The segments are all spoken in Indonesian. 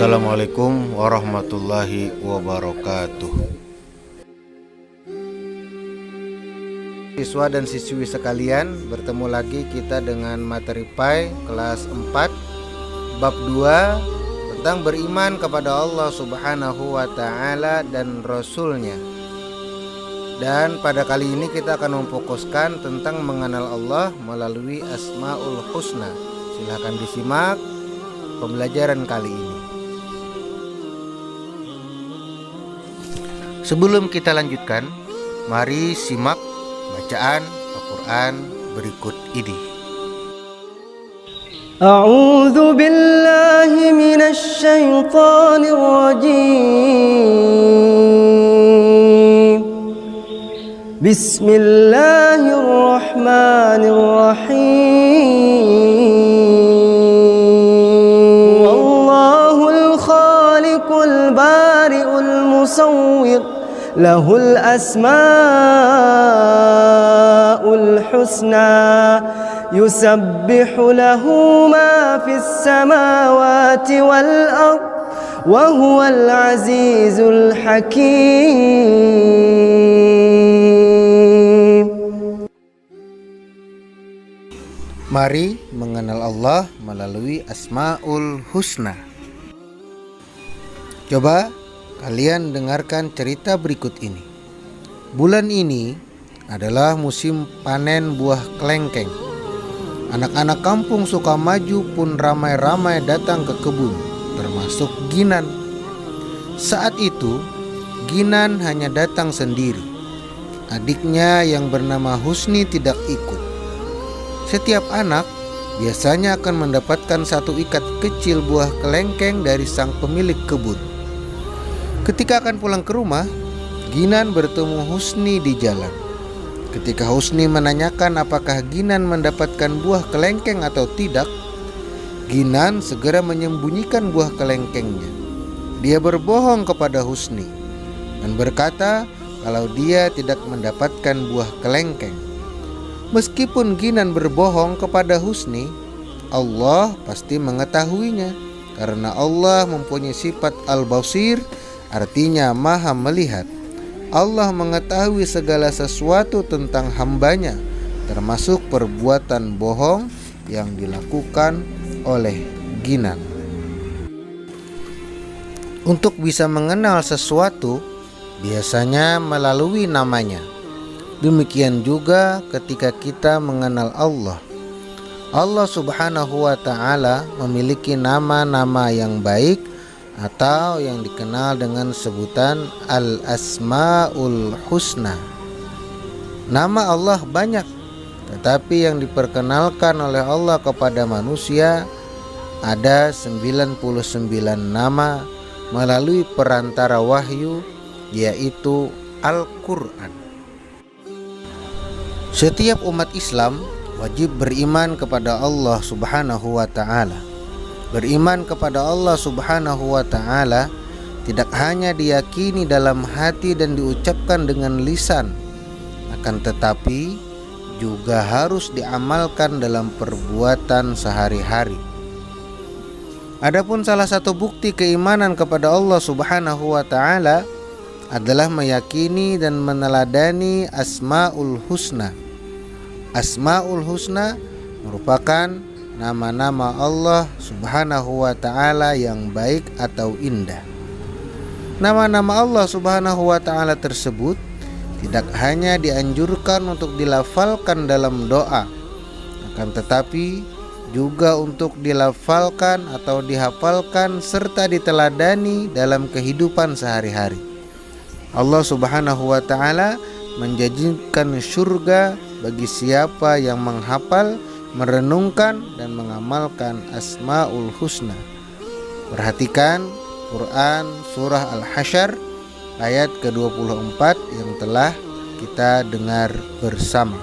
Assalamualaikum warahmatullahi wabarakatuh. Siswa dan siswi sekalian, bertemu lagi kita dengan materi PAI kelas 4 bab 2 tentang beriman kepada Allah Subhanahu wa taala dan Rasulnya. Dan pada kali ini kita akan memfokuskan tentang mengenal Allah melalui Asmaul Husna. Silahkan disimak pembelajaran kali ini. Sebelum kita lanjutkan, mari simak bacaan Al-Quran berikut ini. A'udzu billahi minasy syaithanir rajim. Bismillahirrahmanirrahim. Wallahul khaliqul bari'ul musawwir, lahul asmaul husna, yusabbihu lahu ma fis samawati wal ard, wa huwal azizul hakim. Mari mengenal Allah melalui Asmaul Husna. Coba kalian dengarkan cerita berikut ini. Bulan ini adalah musim panen buah kelengkeng. Anak-anak kampung Sukamaju pun ramai-ramai datang ke kebun, termasuk Ginan. Saat itu, Ginan hanya datang sendiri. Adiknya yang bernama Husni tidak ikut. Setiap anak biasanya akan mendapatkan satu ikat kecil buah kelengkeng dari sang pemilik kebun. Ketika akan pulang ke rumah, Ginan bertemu Husni di jalan. Ketika Husni menanyakan apakah Ginan mendapatkan buah kelengkeng atau tidak, Ginan segera menyembunyikan buah kelengkengnya. Dia berbohong kepada Husni dan berkata kalau dia tidak mendapatkan buah kelengkeng. Meskipun Ginan berbohong kepada Husni, Allah pasti mengetahuinya karena Allah mempunyai sifat Al-Basir, artinya maha melihat. Allah mengetahui segala sesuatu tentang hambanya, termasuk perbuatan bohong yang dilakukan oleh Ginan. Untuk bisa mengenal sesuatu, biasanya melalui namanya. Demikian juga ketika kita mengenal Allah. Allah Subhanahu wa ta'ala memiliki nama-nama yang baik atau yang dikenal dengan sebutan Al-Asmaul Husna. Nama Allah banyak, tetapi yang diperkenalkan oleh Allah kepada manusia ada 99 nama melalui perantara wahyu, yaitu Al-Quran. Setiap umat Islam wajib beriman kepada Allah Subhanahu wa ta'ala. Beriman kepada Allah Subhanahu wa ta'ala tidak hanya diyakini dalam hati dan diucapkan dengan lisan, akan tetapi juga harus diamalkan dalam perbuatan sehari-hari. Adapun salah satu bukti keimanan kepada Allah Subhanahu wa ta'ala adalah meyakini dan meneladani Asmaul Husna. Asmaul Husna merupakan nama-nama Allah Subhanahu wa ta'ala yang baik atau indah. Nama-nama Allah Subhanahu wa ta'ala tersebut tidak hanya dianjurkan untuk dilafalkan dalam doa, akan tetapi juga untuk dilafalkan atau dihafalkan serta diteladani dalam kehidupan sehari-hari. Allah Subhanahu wa ta'ala menjanjikan surga bagi siapa yang menghafal, merenungkan dan mengamalkan Asmaul Husna. Perhatikan Quran surah Al-Hasyr ayat ke-24 yang telah kita dengar bersama.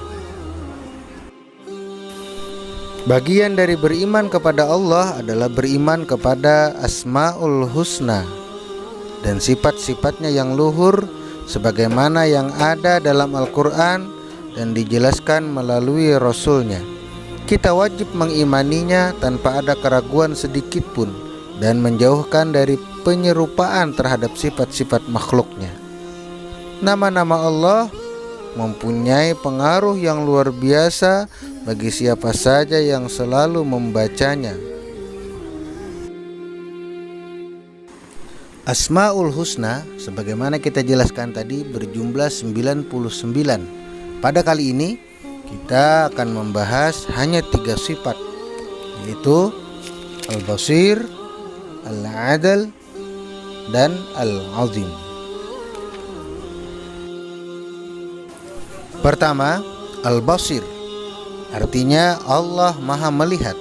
Bagian dari beriman kepada Allah adalah beriman kepada Asmaul Husna dan sifat-sifatnya yang luhur sebagaimana yang ada dalam Al-Quran dan dijelaskan melalui Rasulnya. Kita wajib mengimaninya tanpa ada keraguan sedikit pun, dan menjauhkan dari penyerupaan terhadap sifat-sifat makhluknya. Nama-nama Allah mempunyai pengaruh yang luar biasa bagi siapa saja yang selalu membacanya. Asmaul Husna sebagaimana kita jelaskan tadi berjumlah 99. Pada kali ini kita akan membahas hanya 3 sifat, yaitu Al-Basir, Al-Adil, dan Al-Azim. Pertama, Al-Basir, artinya Allah Maha Melihat.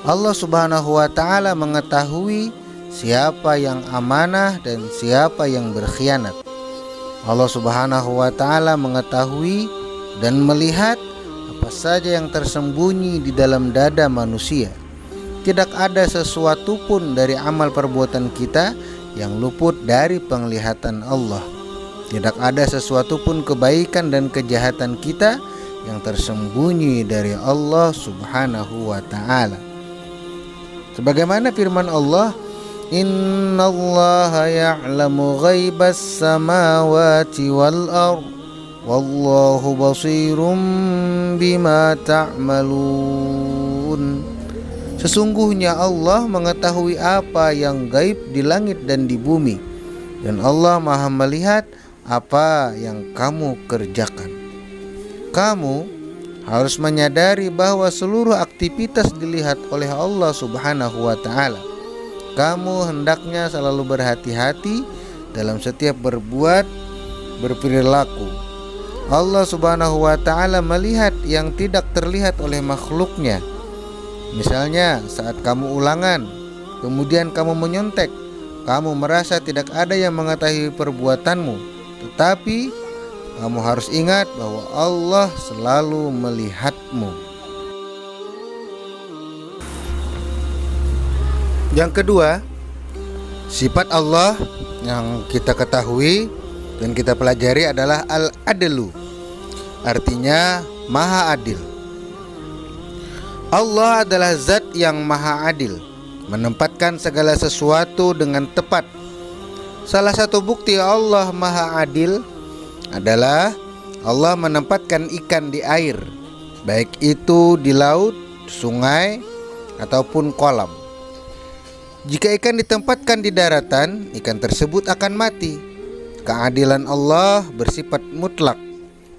Allah Subhanahu wa Ta'ala mengetahui siapa yang amanah dan siapa yang berkhianat. Allah Subhanahu wa Ta'ala mengetahui dan melihat apa saja yang tersembunyi di dalam dada manusia. Tidak ada sesuatu pun dari amal perbuatan kita yang luput dari penglihatan Allah. Tidak ada sesuatu pun kebaikan dan kejahatan kita yang tersembunyi dari Allah Subhanahu wa Ta'ala. Sebagaimana firman Allah, Innallaha ya'lamu ghaibas samawati wal ardh wallahu basirum bima ta'malun. Sesungguhnya Allah mengetahui apa yang gaib di langit dan di bumi, dan Allah Maha melihat apa yang kamu kerjakan. Kamu harus menyadari bahwa seluruh aktivitas dilihat oleh Allah Subhanahu wa Ta'ala. Kamu hendaknya selalu berhati-hati dalam setiap berbuat, berperilaku. Allah Subhanahu wa Ta'ala melihat yang tidak terlihat oleh makhluknya. Misalnya saat kamu ulangan, kemudian kamu menyontek, kamu merasa tidak ada yang mengetahui perbuatanmu, tetapi kamu harus ingat bahwa Allah selalu melihatmu. Yang kedua, sifat Allah yang kita ketahui dan kita pelajari adalah Al-Adlu, artinya Maha Adil. Allah adalah zat yang Maha Adil, menempatkan segala sesuatu dengan tepat. Salah satu bukti Allah Maha Adil adalah Allah menempatkan ikan di air, baik itu di laut, sungai, ataupun kolam. Jika ikan ditempatkan di daratan, ikan tersebut akan mati. Keadilan Allah bersifat mutlak.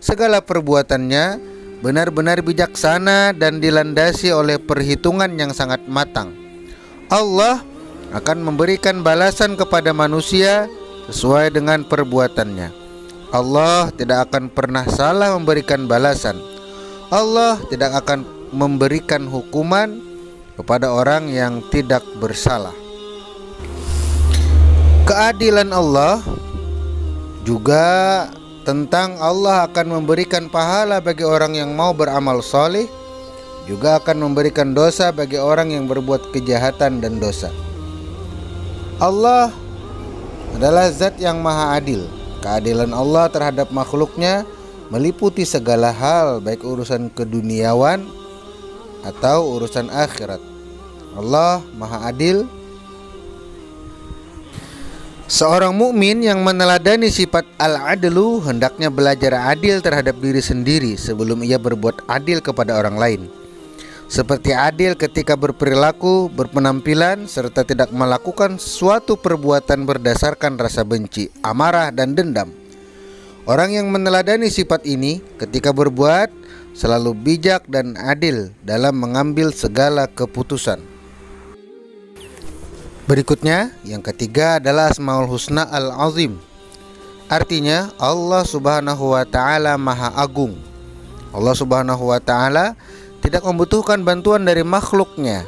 Segala perbuatannya benar-benar bijaksana dan dilandasi oleh perhitungan yang sangat matang. Allah akan memberikan balasan kepada manusia sesuai dengan perbuatannya. Allah tidak akan pernah salah memberikan balasan. Allah tidak akan memberikan hukuman kepada orang yang tidak bersalah. Keadilan Allah juga tentang Allah akan memberikan pahala bagi orang yang mau beramal soleh, juga akan memberikan dosa bagi orang yang berbuat kejahatan dan dosa. Allah adalah zat yang maha adil. Keadilan Allah terhadap makhluknya meliputi segala hal, baik urusan keduniawan atau urusan akhirat. Allah maha adil. Seorang mukmin yang meneladani sifat al-adlu hendaknya belajar adil terhadap diri sendiri sebelum ia berbuat adil kepada orang lain. Seperti adil ketika berperilaku, berpenampilan, serta tidak melakukan suatu perbuatan berdasarkan rasa benci, amarah, dan dendam. Orang yang meneladani sifat ini ketika berbuat selalu bijak dan adil dalam mengambil segala keputusan. Berikutnya, yang ketiga adalah Asmaul Husna Al-Azim. Artinya Allah Subhanahu wa Ta'ala Maha Agung. Allah Subhanahu wa Ta'ala tidak membutuhkan bantuan dari makhluknya.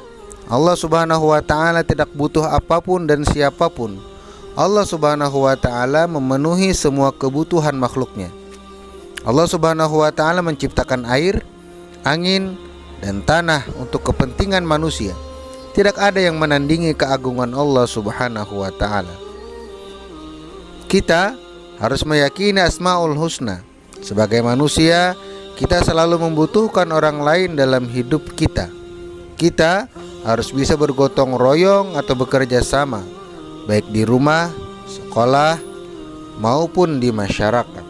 Allah Subhanahu wa Ta'ala tidak butuh apapun dan siapapun. Allah Subhanahu wa Ta'ala memenuhi semua kebutuhan makhluknya. Allah Subhanahu wa Ta'ala menciptakan air, angin, dan tanah untuk kepentingan manusia. Tidak ada yang menandingi keagungan Allah Subhanahu wa Ta'ala. Kita harus meyakini Asmaul Husna. Sebagai manusia, kita selalu membutuhkan orang lain dalam hidup kita. Kita harus bisa bergotong royong atau bekerja sama, baik di rumah, sekolah, maupun di masyarakat.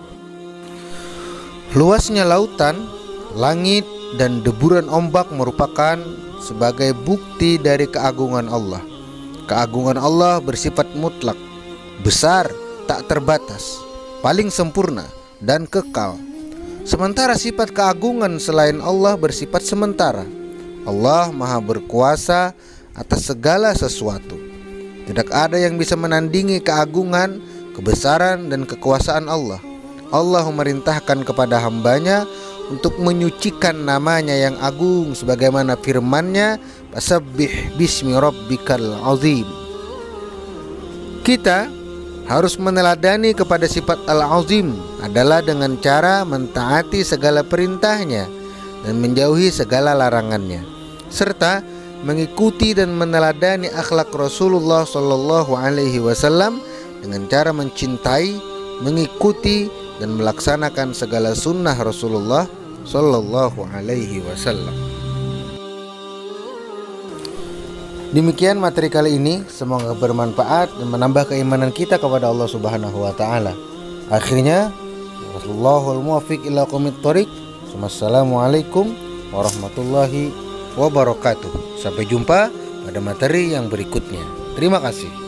Luasnya lautan, langit, dan deburan ombak merupakan sebagai bukti dari keagungan Allah. Keagungan Allah bersifat mutlak, besar, tak terbatas, paling sempurna, dan kekal. Sementara sifat keagungan selain Allah bersifat sementara. Allah Maha berkuasa atas segala sesuatu. Tidak ada yang bisa menandingi keagungan, kebesaran, dan kekuasaan Allah. Allah memerintahkan kepada hambanya untuk menyucikan namanya yang agung sebagaimana firman-Nya, "Fasabbih bismi rabbikal azim." Kita harus meneladani kepada sifat Al-Azim adalah dengan cara mentaati segala perintahnya dan menjauhi segala larangannya, serta mengikuti dan meneladani akhlak Rasulullah Shallallahu Alaihi Wasallam dengan cara mencintai, mengikuti, dan melaksanakan segala sunnah Rasulullah Shallallahu Alaihi Wasallam. Demikian materi kali ini, semoga bermanfaat dan menambah keimanan kita kepada Allah Subhanahu wa taala. Akhirnya, wallahul muwaffiq ila aqwamit thoriq. Wassalamualaikum warahmatullahi wabarakatuh. Sampai jumpa pada materi yang berikutnya. Terima kasih.